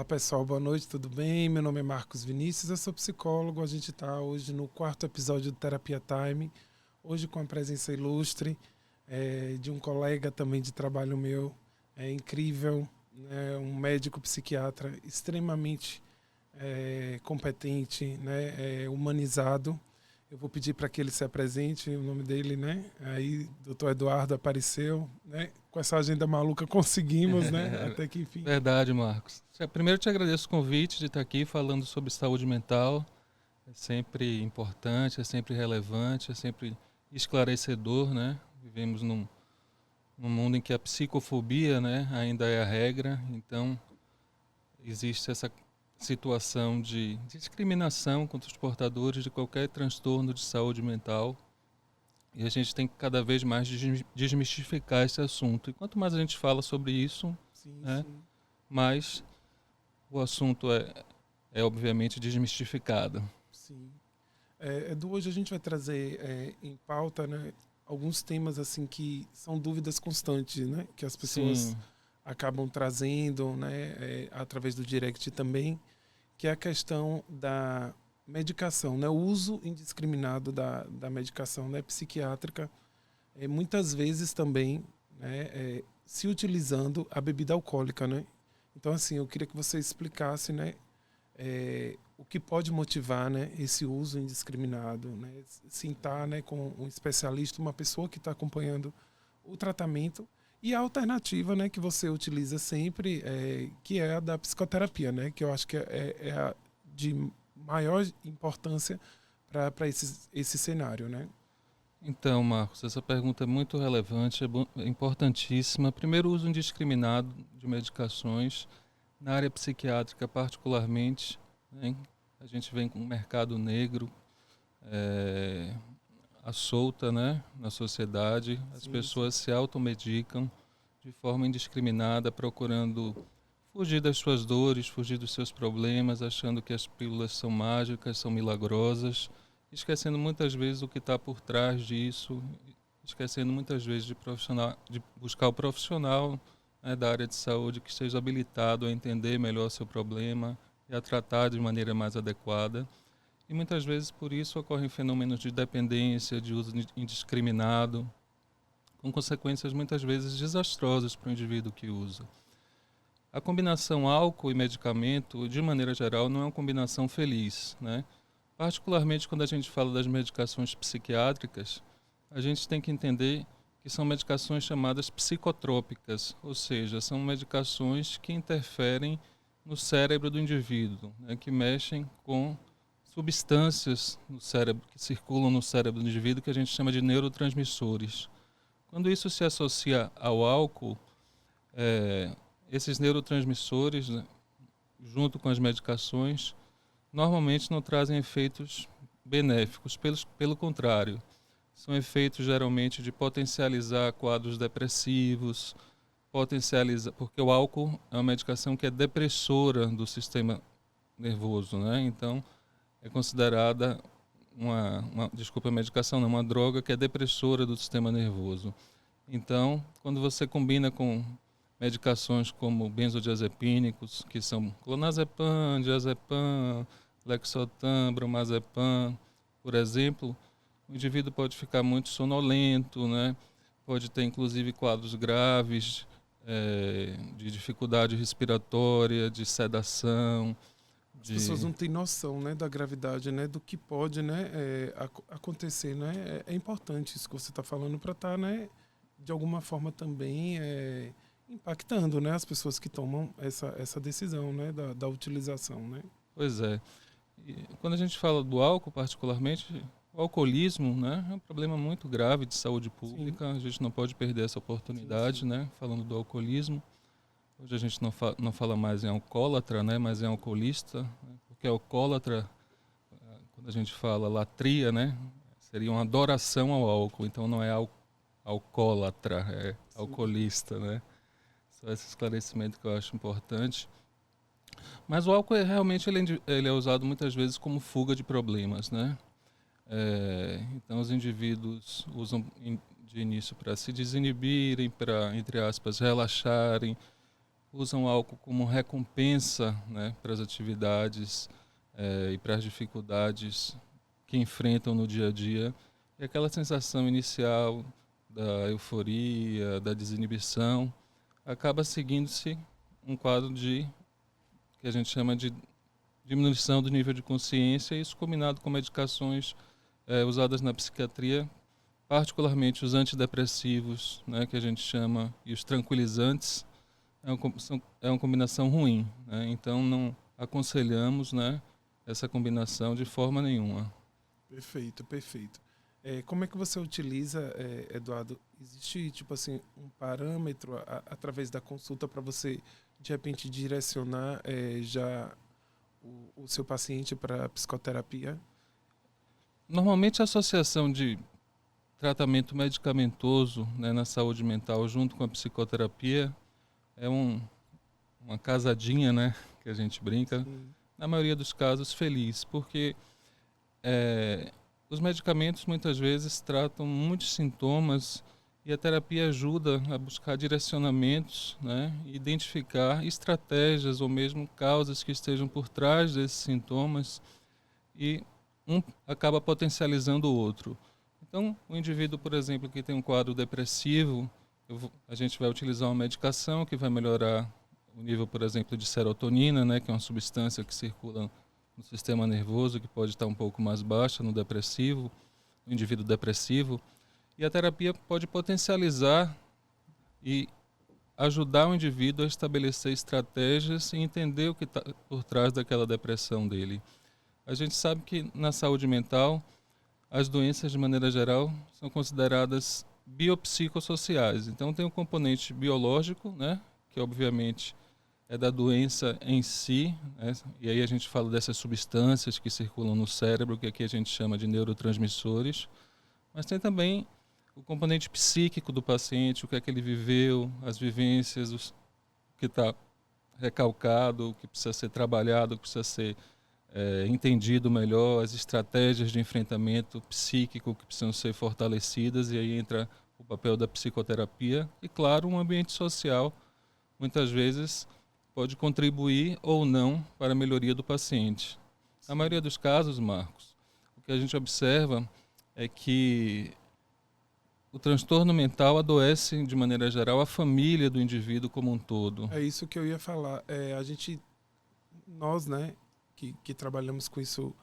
Olá pessoal, boa noite, tudo bem? Meu nome é Marcos Vinícius, eu sou psicólogo. A gente está hoje no 4º episódio do Terapia Time, hoje com a presença ilustre de um colega também de trabalho meu, incrível, né? Um médico psiquiatra extremamente competente, né? Humanizado. Eu vou pedir para que ele se apresente, o nome dele, né? Aí, doutor Eduardo apareceu, né? Com essa agenda maluca conseguimos, né? Até que enfim. Verdade, Marcos. Primeiro eu te agradeço o convite de estar aqui falando sobre saúde mental. É sempre importante, é sempre relevante, é sempre esclarecedor, né? Vivemos num mundo em que a psicofobia, né, ainda é a regra, então existe essa situação de discriminação contra os portadores de qualquer transtorno de saúde mental. E a gente tem que cada vez mais desmistificar esse assunto. E quanto mais a gente fala sobre isso, Sim, né, sim. mais o assunto é obviamente desmistificado. Sim. Edu, hoje a gente vai trazer em pauta, né, alguns temas assim que são dúvidas constantes, né, que as pessoas Sim, acabam trazendo, né, através do direct também, que é a questão da medicação, né, o uso indiscriminado da medicação, né, psiquiátrica, muitas vezes também, né, se utilizando a bebida alcoólica, né. Então, assim, eu queria que você explicasse, né, o que pode motivar, né, esse uso indiscriminado, né, sentar, né, com um especialista, uma pessoa que está acompanhando o tratamento, e a alternativa, né, que você utiliza sempre, que é a da psicoterapia, né, que eu acho que é a de maior importância para esse cenário, né? então, Marcos, essa pergunta é muito relevante, é importantíssima. Primeiro, o uso indiscriminado de medicações na área psiquiátrica, particularmente, né? A gente vem com um mercado negro é, à solta, né, na sociedade. As Sim, sim. pessoas se automedicam de forma indiscriminada, procurando fugir das suas dores, fugir dos seus problemas, achando que as pílulas são mágicas, são milagrosas, esquecendo muitas vezes o que está por trás disso, esquecendo muitas vezes de buscar o profissional, né, da área de saúde que esteja habilitado a entender melhor seu problema e a tratar de maneira mais adequada. E muitas vezes por isso ocorrem fenômenos de dependência, de uso indiscriminado, com consequências muitas vezes desastrosas para o indivíduo que usa. A combinação álcool e medicamento, de maneira geral, não é uma combinação feliz, né? Particularmente quando a gente fala das medicações psiquiátricas, a gente tem que entender que são medicações chamadas psicotrópicas, ou seja, são medicações que interferem no cérebro do indivíduo, né, que mexem com substâncias no cérebro, que circulam no cérebro do indivíduo, que a gente chama de neurotransmissores. Quando isso se associa ao álcool, esses neurotransmissores, né, junto com as medicações, normalmente não trazem efeitos benéficos, pelo contrário, são efeitos geralmente de potencializar quadros depressivos, porque o álcool é uma medicação que é depressora do sistema nervoso, né? Então é considerada desculpa, a medicação não, uma droga que é depressora do sistema nervoso. Então, quando você combina com medicações como benzodiazepínicos, que são clonazepam, diazepam, lexotan, bromazepam, por exemplo, o indivíduo pode ficar muito sonolento, né? Pode ter inclusive quadros graves de dificuldade respiratória, de sedação, As pessoas de... não têm noção, né, da gravidade, né, do que pode, né, acontecer, né? É importante isso que você está falando para estar, né, de alguma forma também impactando, né, as pessoas que tomam essa decisão, né, da utilização, né? Pois é. E quando a gente fala do álcool, particularmente, o alcoolismo, né, é um problema muito grave de saúde Sim, pública. A gente não pode perder essa sim, oportunidade, sim. né, falando do alcoolismo. Hoje a gente não fala mais em alcoólatra, né, mas em alcoolista, né, porque alcoólatra, quando a gente fala latria, né, seria uma adoração ao álcool. Então não é alcoólatra, é Sim, alcoolista, né. Só esse esclarecimento que eu acho importante. Mas o álcool realmente ele é usado muitas vezes como fuga de problemas, né? Então os indivíduos usam de início para se desinibirem, para, entre aspas, relaxarem, usam o álcool como recompensa, né, para as atividades e para as dificuldades que enfrentam no dia a dia. E aquela sensação inicial da euforia, da desinibição, acaba seguindo-se um quadro que a gente chama de diminuição do nível de consciência, e isso combinado com medicações usadas na psiquiatria, particularmente os antidepressivos, né, que a gente chama, e os tranquilizantes, é uma combinação ruim, né? Então não aconselhamos, né, essa combinação de forma nenhuma. Perfeito, perfeito. Como é que você utiliza, Eduardo? Existe, tipo assim, um parâmetro através da consulta para você, de repente, direcionar já o seu paciente para psicoterapia? Normalmente a associação de tratamento medicamentoso, né, na saúde mental junto com a psicoterapia é uma casadinha, né, que a gente brinca, Sim. na maioria dos casos feliz, porque os medicamentos muitas vezes tratam muitos sintomas e a terapia ajuda a buscar direcionamentos, né, identificar estratégias ou mesmo causas que estejam por trás desses sintomas, e um acaba potencializando o outro. Então, o indivíduo, por exemplo, que tem um quadro depressivo, a gente vai utilizar uma medicação que vai melhorar o nível, por exemplo, de serotonina, né, que é uma substância que circula no sistema nervoso, que pode estar um pouco mais baixa no depressivo, no indivíduo depressivo. E a terapia pode potencializar e ajudar o indivíduo a estabelecer estratégias e entender o que está por trás daquela depressão dele. A gente sabe que na saúde mental, as doenças, de maneira geral, são consideradas biopsicossociais. Então, tem um componente biológico, né, que obviamente é da doença em si, né, e aí a gente fala dessas substâncias que circulam no cérebro, que aqui a gente chama de neurotransmissores, mas tem também o componente psíquico do paciente, o que é que ele viveu, as vivências, o que está recalcado, o que precisa ser trabalhado, o que precisa ser entendido melhor, as estratégias de enfrentamento psíquico que precisam ser fortalecidas, e aí entra o papel da psicoterapia. E, claro, um ambiente social, muitas vezes, pode contribuir ou não para a melhoria do paciente. Na maioria dos casos, Marcos, o que a gente observa é que o transtorno mental adoece, de maneira geral, a família do indivíduo como um todo. É isso que eu ia falar. Nós, né, que trabalhamos com isso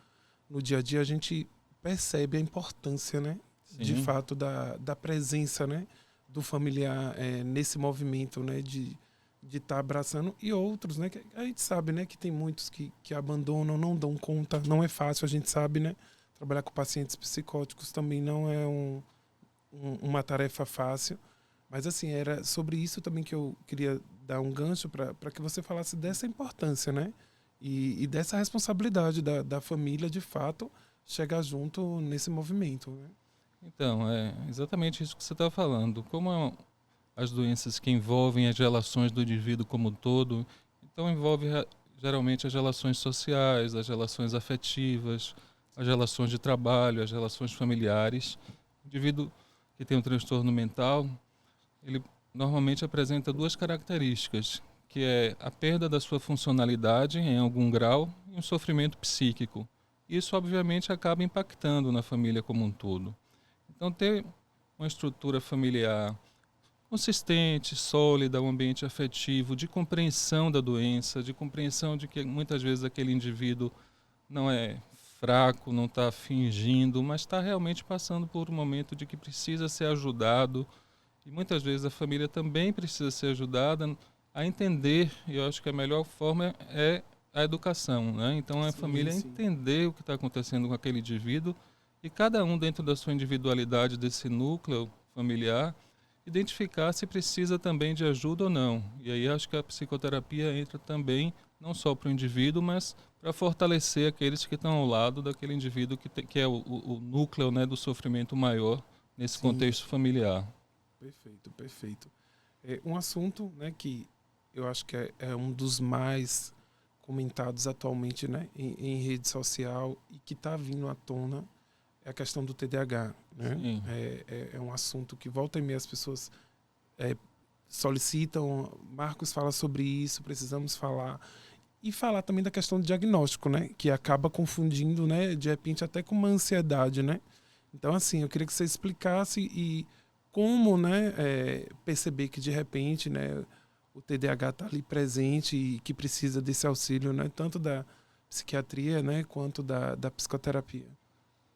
no dia a dia, a gente percebe a importância, né, de Sim, fato, da presença, né, do familiar nesse movimento, né, de estar abraçando, e outros, né, que a gente sabe, né, que tem muitos que abandonam, não dão conta, não é fácil, a gente sabe, né, trabalhar com pacientes psicóticos também não é uma tarefa fácil, mas assim, era sobre isso também que eu queria dar um gancho para que você falasse dessa importância, né, e dessa responsabilidade da família, de fato, chegar junto nesse movimento, né? então, é exatamente isso que você está falando. Como as doenças que envolvem as relações do indivíduo como um todo, então envolve geralmente as relações sociais, as relações afetivas, as relações de trabalho, as relações familiares. O indivíduo que tem um transtorno mental, ele normalmente apresenta duas características, que é a perda da sua funcionalidade em algum grau e um sofrimento psíquico. Isso, obviamente, acaba impactando na família como um todo. Então, ter uma estrutura familiar consistente, sólida, um ambiente afetivo, de compreensão da doença, de compreensão de que muitas vezes aquele indivíduo não é fraco, não está fingindo, mas está realmente passando por um momento de que precisa ser ajudado, e muitas vezes a família também precisa ser ajudada a entender, e eu acho que a melhor forma é a educação, né? Então a Sim, família sim. entender o que está acontecendo com aquele indivíduo, e cada um dentro da sua individualidade desse núcleo familiar identificar se precisa também de ajuda ou não. E aí acho que a psicoterapia entra também não só para o indivíduo, mas para fortalecer aqueles que estão ao lado daquele indivíduo que é o núcleo, né, do sofrimento maior nesse Sim, contexto familiar. perfeito, perfeito. É um assunto, né, que eu acho que é um dos mais comentados atualmente, né, em rede social, e que está vindo à tona, é a questão do TDAH, né? Sim, É um assunto que volta e meia as pessoas é, solicitam, Marcos fala sobre isso, precisamos falar. E falar também da questão do diagnóstico, né? Que acaba confundindo, né? De repente até com uma ansiedade, né? Então, assim, eu queria que você explicasse e como, né? Perceber que de repente, né? O TDAH está ali presente e que precisa desse auxílio, né? Tanto da psiquiatria, né? Quanto da psicoterapia.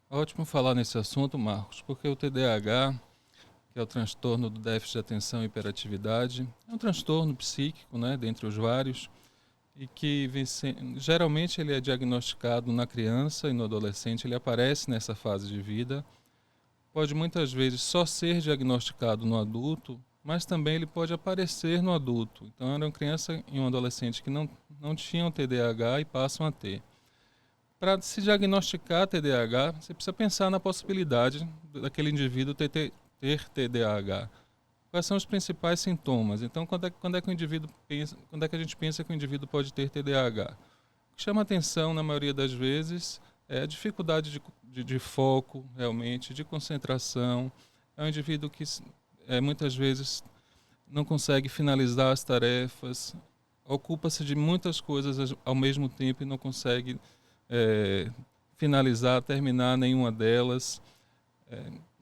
Ótimo falar nesse assunto, Marcos, porque o TDAH, que é o transtorno do déficit de atenção e hiperatividade, é um transtorno psíquico, né? Dentre os vários, e que geralmente ele é diagnosticado na criança e no adolescente, ele aparece nessa fase de vida. Pode muitas vezes só ser diagnosticado no adulto, mas também ele pode aparecer no adulto. Então, era uma criança e um adolescente que não tinham TDAH e passam a ter. Para se diagnosticar TDAH, você precisa pensar na possibilidade daquele indivíduo ter TDAH. Quais são os principais sintomas? Então, quando é que o indivíduo pensa, quando é que a gente pensa que o indivíduo pode ter TDAH? O que chama atenção, na maioria das vezes, é a dificuldade de foco, realmente, de concentração. É um indivíduo que muitas vezes não consegue finalizar as tarefas, ocupa-se de muitas coisas ao mesmo tempo e não consegue finalizar, terminar nenhuma delas.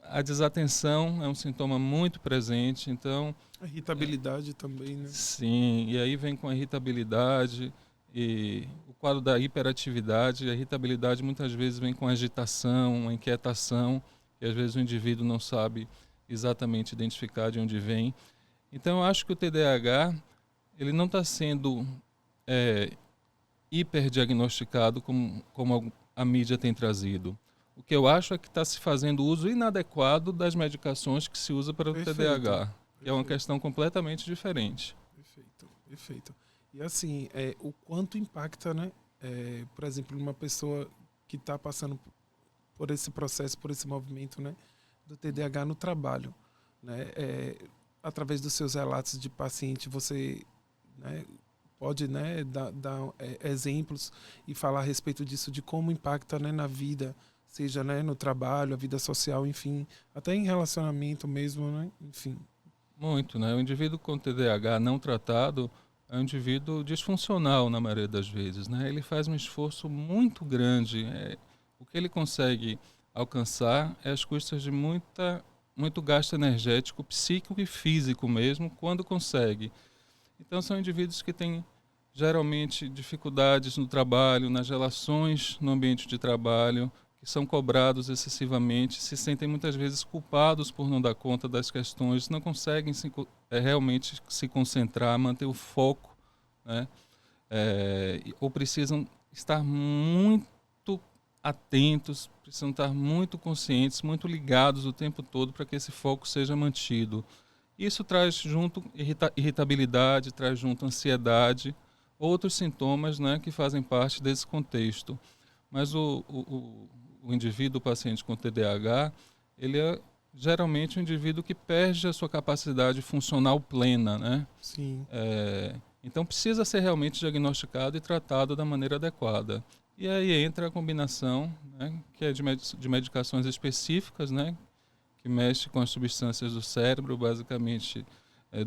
A desatenção é um sintoma muito presente, então... A irritabilidade também, né? Sim, e aí vem com a irritabilidade e o quadro da hiperatividade. A irritabilidade muitas vezes vem com agitação, a inquietação, que às vezes o indivíduo não sabe exatamente identificar de onde vem. Então eu acho que o TDAH ele não está sendo hiperdiagnosticado como a mídia tem trazido. O que eu acho é que está se fazendo uso inadequado das medicações que se usa para o TDAH, que é uma questão completamente diferente. Perfeito, perfeito. E assim, o quanto impacta, né? Por exemplo, uma pessoa que está passando por esse processo, por esse movimento, né? Do TDAH no trabalho, né? Através dos seus relatos de paciente, você, né, pode, né, dar exemplos e falar a respeito disso, de como impacta, né, na vida, seja, né, no trabalho, a vida social, enfim, até em relacionamento mesmo, né, enfim. Muito, né? O indivíduo com TDAH não tratado é um indivíduo disfuncional na maioria das vezes, né? Ele faz um esforço muito grande. O que ele consegue alcançar é às custas de muito gasto energético, psíquico e físico mesmo, quando consegue. Então são indivíduos que têm geralmente dificuldades no trabalho, nas relações no ambiente de trabalho, que são cobrados excessivamente, se sentem muitas vezes culpados por não dar conta das questões, não conseguem realmente se concentrar, manter o foco, né? Ou precisam estar muito atentos, precisam estar muito conscientes, muito ligados o tempo todo para que esse foco seja mantido. Isso traz junto irritabilidade, traz junto ansiedade, outros sintomas, né, que fazem parte desse contexto. Mas o indivíduo, o paciente com TDAH, ele é geralmente um indivíduo que perde a sua capacidade funcional plena, né? Sim. Então precisa ser realmente diagnosticado e tratado da maneira adequada. E aí entra a combinação, né, que é de medicações específicas, né, que mexe com as substâncias do cérebro, basicamente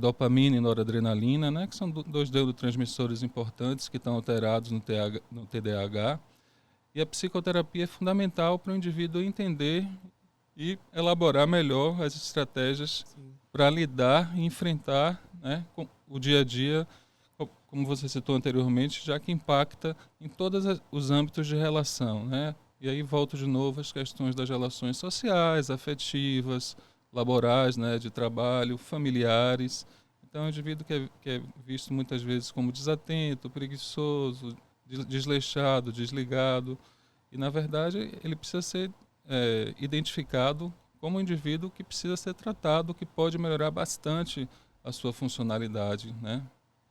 dopamina e noradrenalina, né, que são dois neurotransmissores importantes que estão alterados no TDAH. E a psicoterapia é fundamental para o indivíduo entender e elaborar melhor as estratégias para lidar e enfrentar, né, com o dia a dia, como você citou anteriormente, já que impacta em todos os âmbitos de relação, né? E aí volto de novo às questões das relações sociais, afetivas, laborais, né, de trabalho, familiares. Então, é um indivíduo que é visto muitas vezes como desatento, preguiçoso, desleixado, desligado. E, na verdade, ele precisa ser identificado como um indivíduo que precisa ser tratado, que pode melhorar bastante a sua funcionalidade, né?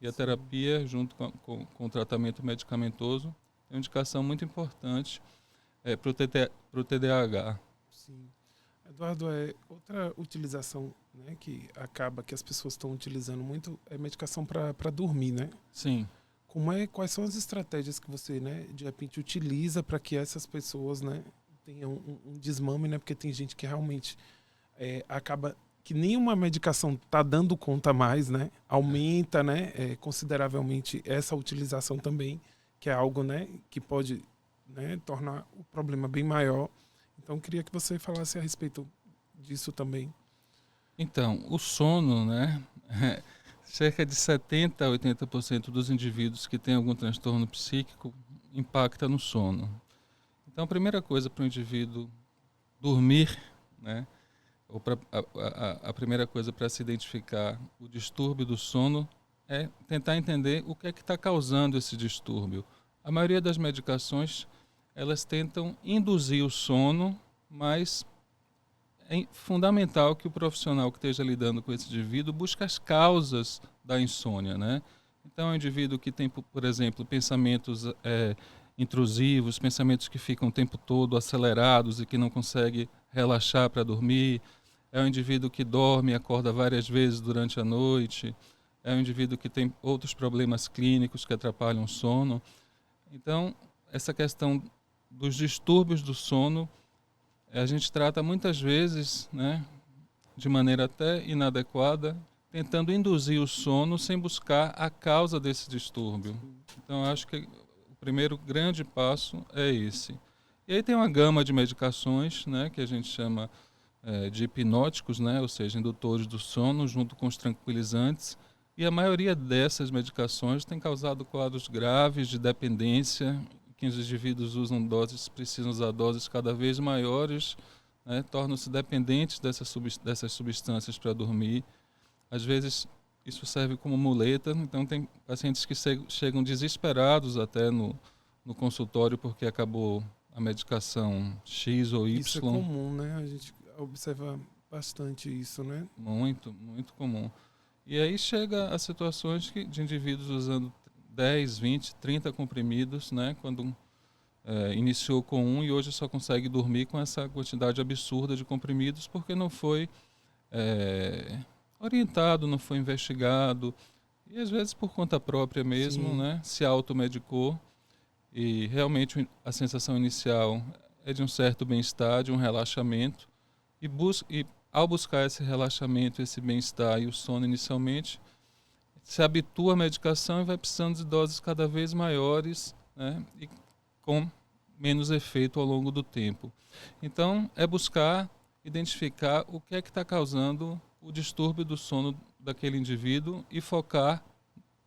E a terapia, junto com o tratamento medicamentoso, é uma indicação muito importante para o TDAH. Sim. Eduardo, outra utilização, né, que acaba que as pessoas estão utilizando muito é medicação para dormir, né? Sim. Quais são as estratégias que você, né, de repente utiliza para que essas pessoas, né, tenham um desmame, né? Porque tem gente que realmente acaba que nenhuma medicação está dando conta mais, né? Aumenta, né, consideravelmente essa utilização também, que é algo, né, que pode, né, tornar o problema bem maior. Então, queria que você falasse a respeito disso também. Então, o sono, né? Cerca de 70 a 80% dos indivíduos que têm algum transtorno psíquico impacta no sono. Então, a primeira coisa para o indivíduo dormir, né? Ou a primeira coisa para se identificar o distúrbio do sono é tentar entender o que é que está causando esse distúrbio. A maioria das medicações, elas tentam induzir o sono, mas é fundamental que o profissional que esteja lidando com esse indivíduo busque as causas da insônia, né? Então, é um indivíduo que tem, por exemplo, pensamentos intrusivos, pensamentos que ficam o tempo todo acelerados e que não consegue relaxar para dormir. É um indivíduo que dorme e acorda várias vezes durante a noite. É um indivíduo que tem outros problemas clínicos que atrapalham o sono. Então, essa questão dos distúrbios do sono, a gente trata muitas vezes, né, de maneira até inadequada, tentando induzir o sono sem buscar a causa desse distúrbio. Então, eu acho que o primeiro grande passo é esse. E aí tem uma gama de medicações, né, que a gente chama de hipnóticos, né, ou seja, indutores do sono, junto com os tranquilizantes. E a maioria dessas medicações tem causado quadros graves de dependência, que os indivíduos precisam usar doses cada vez maiores, né, tornam-se dependentes dessas substâncias para dormir. Às vezes isso serve como muleta, então tem pacientes que chegam desesperados até no consultório porque acabou a medicação X ou Y. Isso é comum, né? A gente observa bastante isso, né? Muito, muito comum. E aí chega a situações de indivíduos usando 10, 20, 30 comprimidos, né? Quando iniciou com um e hoje só consegue dormir com essa quantidade absurda de comprimidos porque não foi orientado, não foi investigado e às vezes por conta própria mesmo, né? Se automedicou e realmente a sensação inicial é de um certo bem-estar, de um relaxamento e ao buscar esse relaxamento, esse bem-estar e o sono inicialmente, se habitua à medicação e vai precisando de doses cada vez maiores, né, e com menos efeito ao longo do tempo. Então, é buscar identificar o que é que está causando o distúrbio do sono daquele indivíduo e focar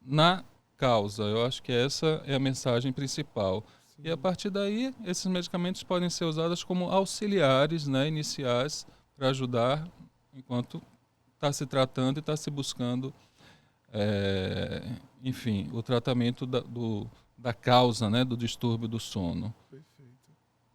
na causa. Eu acho que essa é a mensagem principal. Sim. E a partir daí, esses medicamentos podem ser usados como auxiliares, né, iniciais, para ajudar enquanto está se tratando e está se buscando, enfim, o tratamento da causa, né, do distúrbio do sono. Perfeito.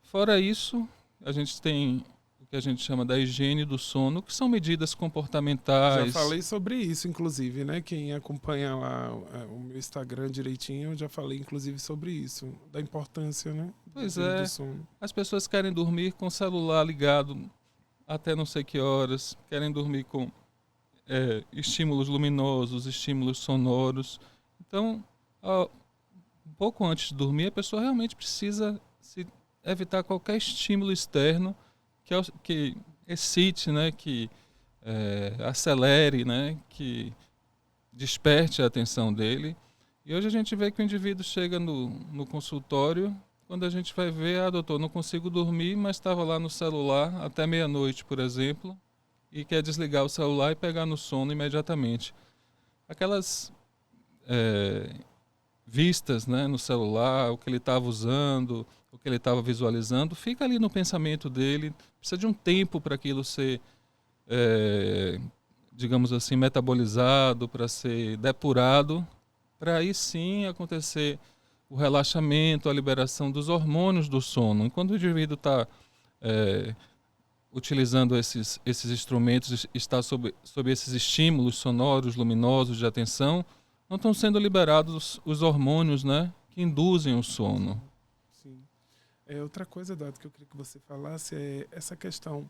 Fora isso, a gente tem o que a gente chama da higiene do sono, que são medidas comportamentais. Já falei sobre isso, inclusive, né? Quem acompanha lá o meu Instagram direitinho, eu já falei, inclusive, sobre isso, da importância, né? Pois do sono. As pessoas querem dormir com o celular ligado até não sei que horas, querem dormir com estímulos luminosos, estímulos sonoros. Então, um pouco antes de dormir, a pessoa realmente precisa evitar qualquer estímulo externo que excite, né, que acelere, né, que desperte a atenção dele. E hoje a gente vê que o indivíduo chega no consultório, quando a gente vai ver, doutor, não consigo dormir, mas estava lá no celular até meia-noite, por exemplo, e quer desligar o celular e pegar no sono imediatamente. Aquelas vistas, né, no celular, o que ele estava usando, o que ele estava visualizando, fica ali no pensamento dele, precisa de um tempo para aquilo ser, digamos assim, metabolizado, para ser depurado, para aí sim acontecer o relaxamento, a liberação dos hormônios do sono. Enquanto o indivíduo está utilizando esses instrumentos, está sob esses estímulos sonoros, luminosos de atenção, não estão sendo liberados os hormônios, né, que induzem o sono. Sim. Outra coisa, Dado, que eu queria que você falasse é essa questão.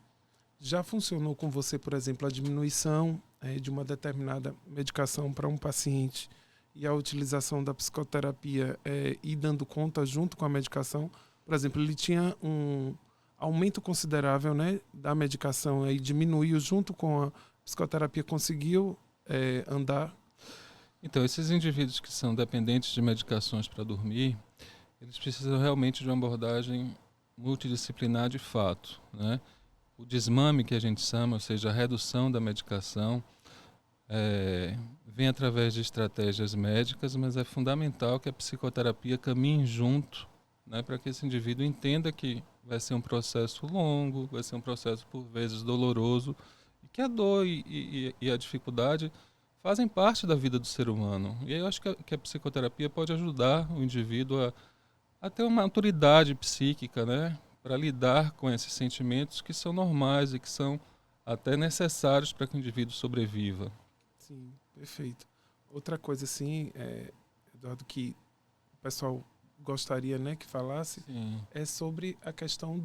Já funcionou com você, por exemplo, a diminuição de uma determinada medicação para um paciente e a utilização da psicoterapia ir dando conta junto com a medicação? Por exemplo, ele tinha um aumento considerável, né, da medicação e diminuiu junto com psicoterapia conseguiu andar? Então, esses indivíduos que são dependentes de medicações para dormir, eles precisam realmente de uma abordagem multidisciplinar de fato, né? O desmame que a gente chama, ou seja, a redução da medicação, vem através de estratégias médicas, mas é fundamental que a psicoterapia caminhe junto, né, para que esse indivíduo entenda que vai ser um processo longo, vai ser um processo por vezes doloroso, e que a dor e a dificuldade fazem parte da vida do ser humano. E aí eu acho que a psicoterapia pode ajudar o indivíduo a ter uma maturidade psíquica, né, para lidar com esses sentimentos que são normais e que são até necessários para que o indivíduo sobreviva. Sim, perfeito. Outra coisa, assim, Eduardo, que o pessoal gostaria, né, que falasse, Sim. é sobre a questão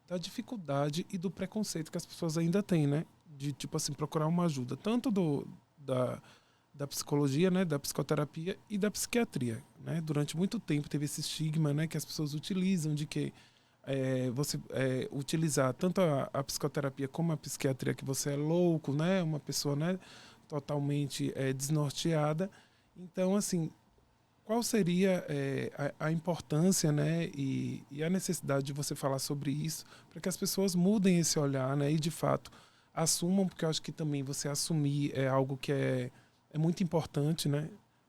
da dificuldade e do preconceito que as pessoas ainda têm, né? De, tipo assim, procurar uma ajuda, tanto da psicologia, né, da psicoterapia e da psiquiatria, né? Durante muito tempo teve esse estigma, né, que as pessoas utilizam de que você utilizar tanto a psicoterapia como a psiquiatria, que você é louco, né, uma pessoa, né, totalmente desnorteada. Então, assim, qual seria a importância, né, e a necessidade de você falar sobre isso para que as pessoas mudem esse olhar, né, e de fato assumam, porque eu acho que também você assumir é algo que é muito importante, né,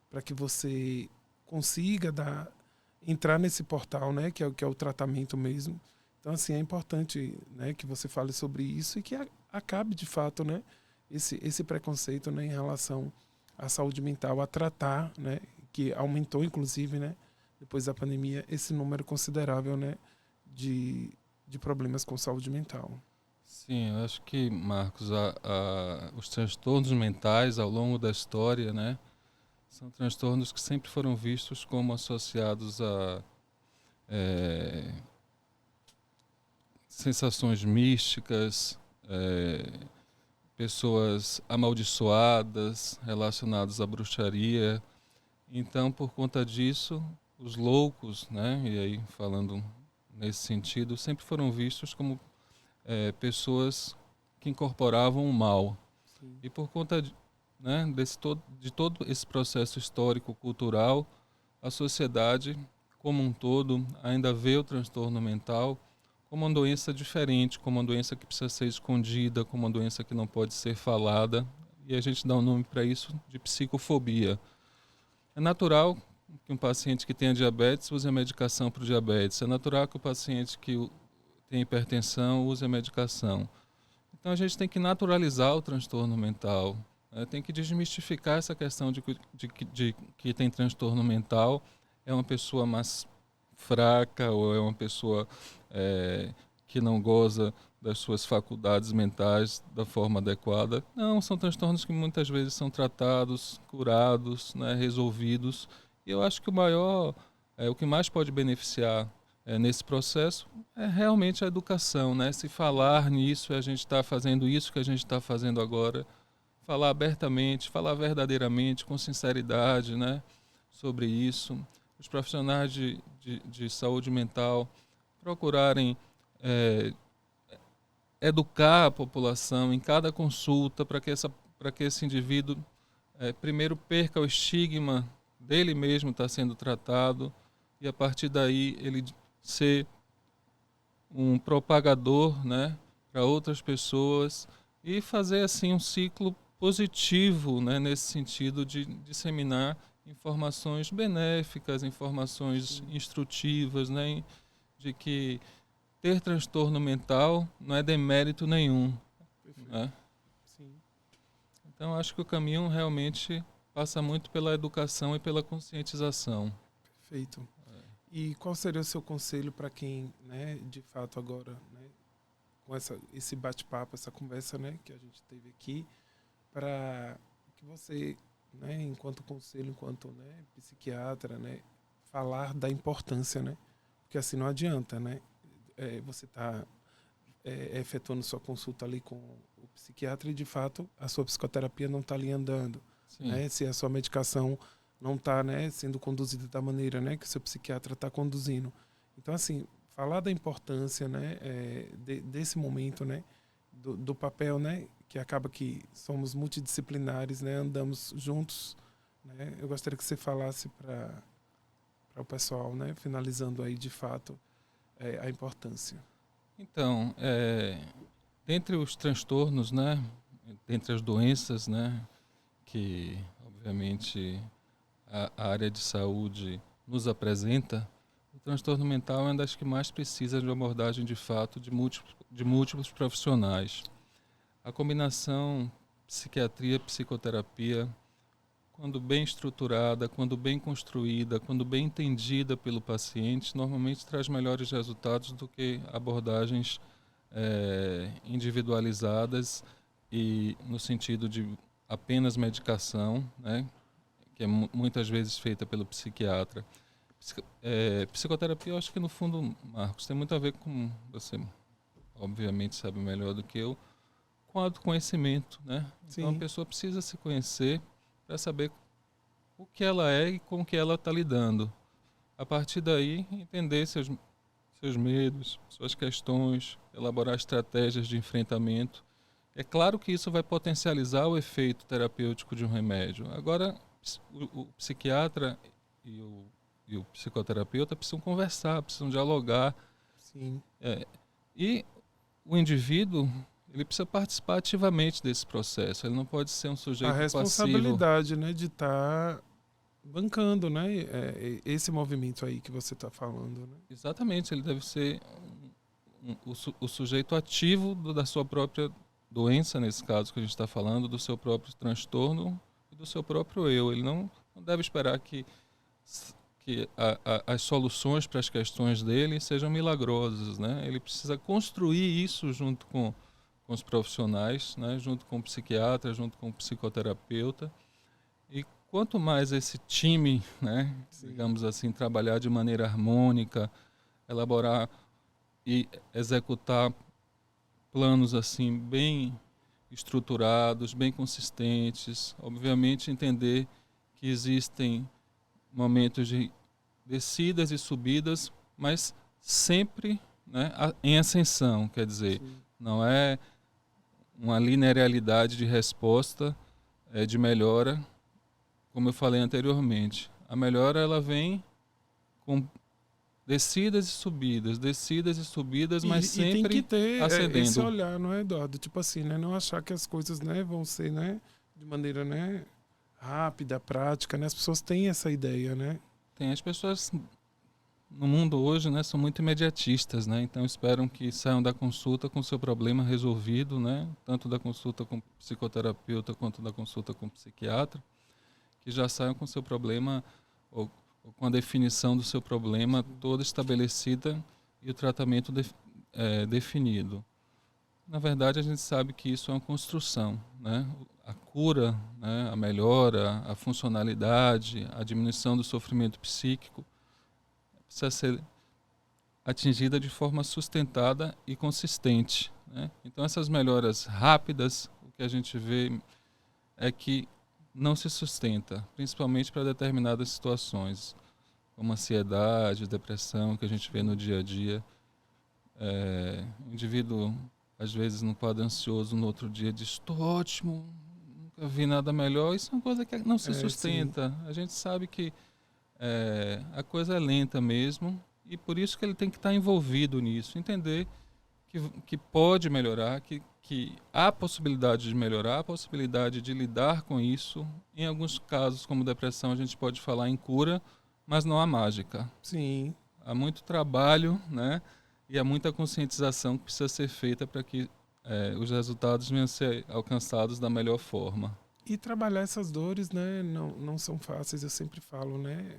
para que você consiga entrar nesse portal, né, que é o tratamento mesmo. Então, assim, é importante, né, que você fale sobre isso e que acabe de fato, né, esse preconceito, né, em relação à saúde mental, a tratar, né, que aumentou, inclusive, né, depois da pandemia, esse número considerável, né, de problemas com saúde mental. Sim, eu acho que, Marcos, os transtornos mentais ao longo da história, né, são transtornos que sempre foram vistos como associados a sensações místicas, pessoas amaldiçoadas relacionadas à bruxaria. Então, por conta disso, os loucos, né, e aí falando nesse sentido, sempre foram vistos como pessoas que incorporavam o mal. Sim. E por conta né, de todo esse processo histórico, cultural, a sociedade como um todo ainda vê o transtorno mental como uma doença diferente, como uma doença que precisa ser escondida, como uma doença que não pode ser falada, e a gente dá um nome para isso de psicofobia. É natural que um paciente que tenha diabetes use a medicação para o diabetes, é natural que o paciente que tem hipertensão use a medicação. Então a gente tem que naturalizar o transtorno mental, né? Tem que desmistificar essa questão de que tem transtorno mental é uma pessoa mais fraca ou é uma pessoa que não goza das suas faculdades mentais da forma adequada. Não, são transtornos que muitas vezes são tratados, curados, né, resolvidos. E eu acho que o que mais pode beneficiar nesse processo é realmente a educação, né? Se falar nisso, a gente está fazendo isso que a gente está fazendo agora, falar abertamente, falar verdadeiramente, com sinceridade, né? Sobre isso. Os profissionais de saúde mental procurarem educar a população em cada consulta para que esse indivíduo primeiro perca o estigma dele mesmo estar sendo tratado e a partir daí ele ser um propagador, né, para outras pessoas e fazer assim um ciclo positivo, né, nesse sentido de disseminar informações benéficas, informações instrutivas, né, de que ter transtorno mental não é demérito nenhum, né? Sim. Então acho que o caminho realmente passa muito pela educação e pela conscientização. Perfeito. E qual seria o seu conselho para quem, né, de fato agora, né, com esse bate-papo, essa conversa, né, que a gente teve aqui, para que você, né, enquanto conselho, enquanto, né, psiquiatra, né, falar da importância, né, porque assim não adianta, né, você está efetuando sua consulta ali com o psiquiatra e de fato a sua psicoterapia não está ali andando, Sim. né, se a sua medicação não está, né, sendo conduzida da maneira, né, que o seu psiquiatra está conduzindo. Então, assim, falar da importância, né, desse momento, né, do papel, né, que acaba que somos multidisciplinares, né? Andamos juntos, né? Eu gostaria que você falasse para o pessoal, né? Finalizando aí de fato a importância. Então, dentre os transtornos, né, dentre as doenças, né, que obviamente a área de saúde nos apresenta, o transtorno mental é uma das que mais precisa de uma abordagem de fato de múltiplos profissionais. A combinação psiquiatria-psicoterapia, quando bem estruturada, quando bem construída, quando bem entendida pelo paciente, normalmente traz melhores resultados do que abordagens individualizadas e no sentido de apenas medicação, né, que é muitas vezes feita pelo psiquiatra. Psicoterapia, eu acho que no fundo, Marcos, tem muito a ver com, você obviamente sabe melhor do que eu, com autoconhecimento, né? Então Sim. a pessoa precisa se conhecer para saber o que ela é e com o que ela está lidando. A partir daí, entender seus medos, suas questões, elaborar estratégias de enfrentamento. É claro que isso vai potencializar o efeito terapêutico de um remédio. Agora, o psiquiatra e o psicoterapeuta precisam conversar, precisam dialogar. Sim. E o indivíduo, ele precisa participar ativamente desse processo. Ele não pode ser um sujeito A passivo. responsabilidade, né, de estar bancando, né, esse movimento aí que você está falando, né? Exatamente, ele deve ser o sujeito ativo da sua própria doença, nesse caso que a gente está falando, do seu próprio transtorno e do seu próprio eu. Ele não deve esperar que as soluções para as questões dele sejam milagrosas, né? Ele precisa construir isso junto com os profissionais, né? Junto com o psiquiatra, junto com o psicoterapeuta. E quanto mais esse time, né, digamos assim, trabalhar de maneira harmônica, elaborar e executar planos assim bem estruturados, bem consistentes, obviamente entender que existem momentos de descidas e subidas, mas sempre, né, em ascensão, quer dizer, não é uma linearidade de resposta, de melhora, como eu falei anteriormente. A melhora ela vem com descidas e subidas, mas sempre tem que ter ascendendo. esse olhar, não é, Eduardo? Tipo assim, né? Não achar que as coisas, né, vão ser, né, de maneira, né, rápida, prática, né? As pessoas têm essa ideia, né? Tem, as pessoas no mundo hoje, né, são muito imediatistas, né? Então esperam que saiam da consulta com o seu problema resolvido, né? Tanto da consulta com o psicoterapeuta quanto da consulta com o psiquiatra, que já saiam com o seu problema ou com a definição do seu problema toda estabelecida e o tratamento definido. Na verdade, a gente sabe que isso é uma construção, né? A cura, né? A melhora, a funcionalidade, a diminuição do sofrimento psíquico precisa ser atingida de forma sustentada e consistente, né? Então, essas melhoras rápidas, o que a gente vê é que não se sustenta, principalmente para determinadas situações, como ansiedade, depressão, que a gente vê no dia a dia. O indivíduo, às vezes, no quadro ansioso, no outro dia diz, estou ótimo, nunca vi nada melhor. Isso é uma coisa que não se sustenta. Sim. A gente sabe que a coisa é lenta mesmo, e por isso que ele tem que estar envolvido nisso, entender que pode melhorar, que há possibilidade de melhorar, a possibilidade de lidar com isso. Em alguns casos, como depressão, a gente pode falar em cura, mas não há mágica. Sim. Há muito trabalho, né? E há muita conscientização que precisa ser feita para que os resultados venham a ser alcançados da melhor forma. E trabalhar essas dores, né, não são fáceis, eu sempre falo, né?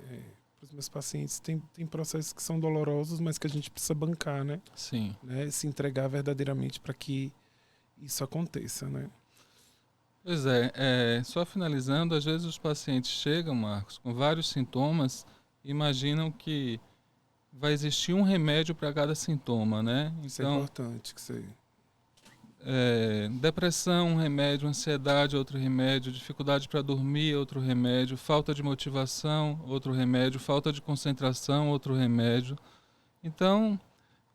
Para os meus pacientes, tem processos que são dolorosos, mas que a gente precisa bancar, né? Sim. Né? Se entregar verdadeiramente para que isso aconteça, né? Pois só finalizando, às vezes os pacientes chegam, Marcos, com vários sintomas e imaginam que vai existir um remédio para cada sintoma, né? Então, isso é importante que você... depressão, um remédio, ansiedade, outro remédio, dificuldade para dormir, outro remédio, falta de motivação, outro remédio, falta de concentração, outro remédio. Então,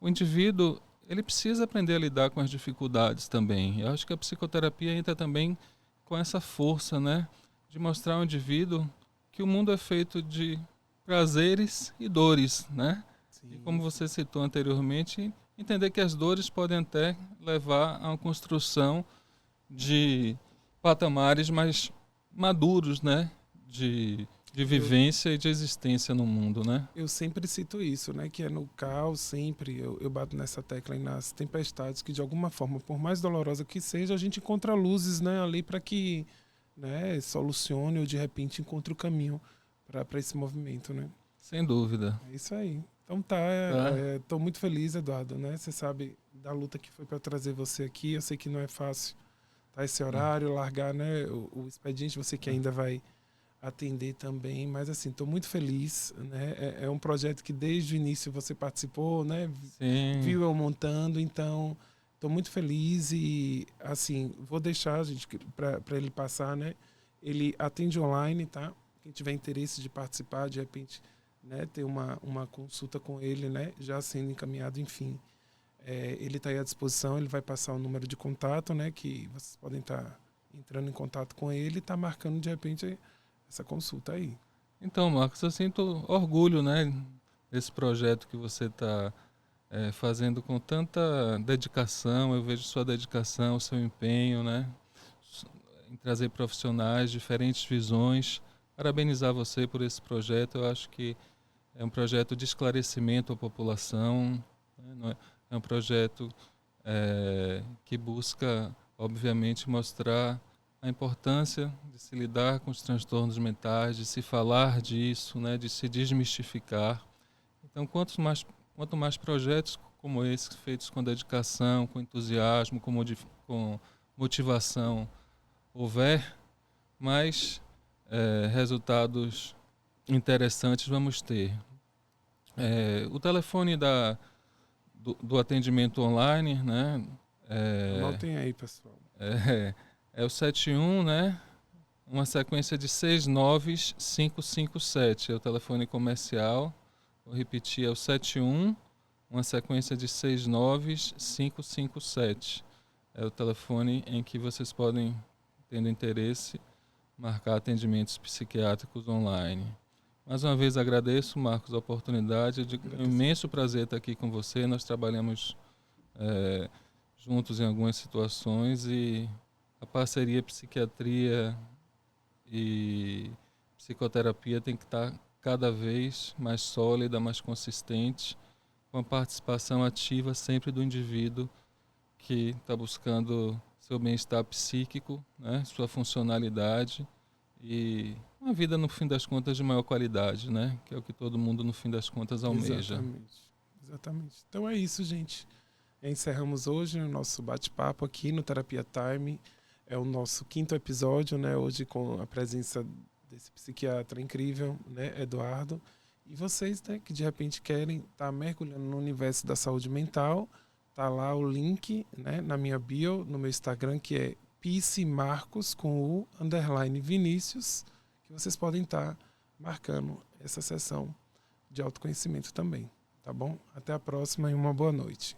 o indivíduo, ele precisa aprender a lidar com as dificuldades também. Eu acho que a psicoterapia entra também com essa força, né, de mostrar ao indivíduo que o mundo é feito de prazeres e dores, né? Sim, E como você citou anteriormente, entender que as dores podem até levar a uma construção de patamares mais maduros, né? De vivência e de existência no mundo, né? eu sempre cito isso, né? Que é no caos, sempre eu bato nessa tecla e nas tempestades, que de alguma forma, por mais dolorosa que seja, a gente encontra luzes, né? Ali para que, né, solucione ou de repente encontre o caminho para esse movimento, né? Sem dúvida. É isso aí. Então tá, Tá? tô muito feliz, Eduardo, né? Você sabe da luta que foi para trazer você aqui. Eu sei que não é fácil, tá? Esse horário, largar, né? O expediente, você que ainda vai atender também, mas assim, estou muito feliz, né? É um projeto que desde o início você participou, né? Sim. Viu eu montando, então estou muito feliz e assim, vou deixar, gente, para ele passar, né? Ele atende online, tá? Quem tiver interesse de participar, de repente, né, ter uma consulta com ele, né? Já sendo encaminhado, enfim. Ele está aí à disposição, ele vai passar o número de contato, né? Que vocês podem estar entrando em contato com ele e tá marcando de repente essa consulta aí. Então, Marcos, eu sinto orgulho, né, desse projeto que você está fazendo com tanta dedicação. Eu vejo sua dedicação, seu empenho, né, em trazer profissionais, diferentes visões. Parabenizar você por esse projeto. Eu acho que é um projeto de esclarecimento à população, né, é um projeto que busca, obviamente, mostrar a importância de se lidar com os transtornos mentais, de se falar disso, né, de se desmistificar. Então, quanto mais projetos como esse, feitos com dedicação, com entusiasmo, com motivação houver, mais resultados interessantes vamos ter. O telefone do atendimento online, né? Anotem aí, pessoal. É o 71, né? Uma sequência de 69557. É o telefone comercial. Vou repetir, é o 71, uma sequência de 69557. É o telefone em que vocês podem, tendo interesse, marcar atendimentos psiquiátricos online. Mais uma vez agradeço, Marcos, a oportunidade. É um imenso prazer estar aqui com você. Nós trabalhamos juntos em algumas situações e a parceria psiquiatria e psicoterapia tem que estar cada vez mais sólida, mais consistente, com a participação ativa sempre do indivíduo que está buscando seu bem-estar psíquico, né, sua funcionalidade e uma vida, no fim das contas, de maior qualidade, né, que é o que todo mundo, no fim das contas, almeja. Exatamente. Então é isso, gente. Encerramos hoje o nosso bate-papo aqui no Terapia Time. É o nosso 5º episódio, né? Hoje com a presença desse psiquiatra incrível, né, Eduardo. E vocês, né, que de repente querem estar mergulhando no universo da saúde mental, tá lá o link, né, na minha bio, no meu Instagram, que é psimarcos com o _Vinícius, que vocês podem estar marcando essa sessão de autoconhecimento também, tá bom? Até a próxima e uma boa noite.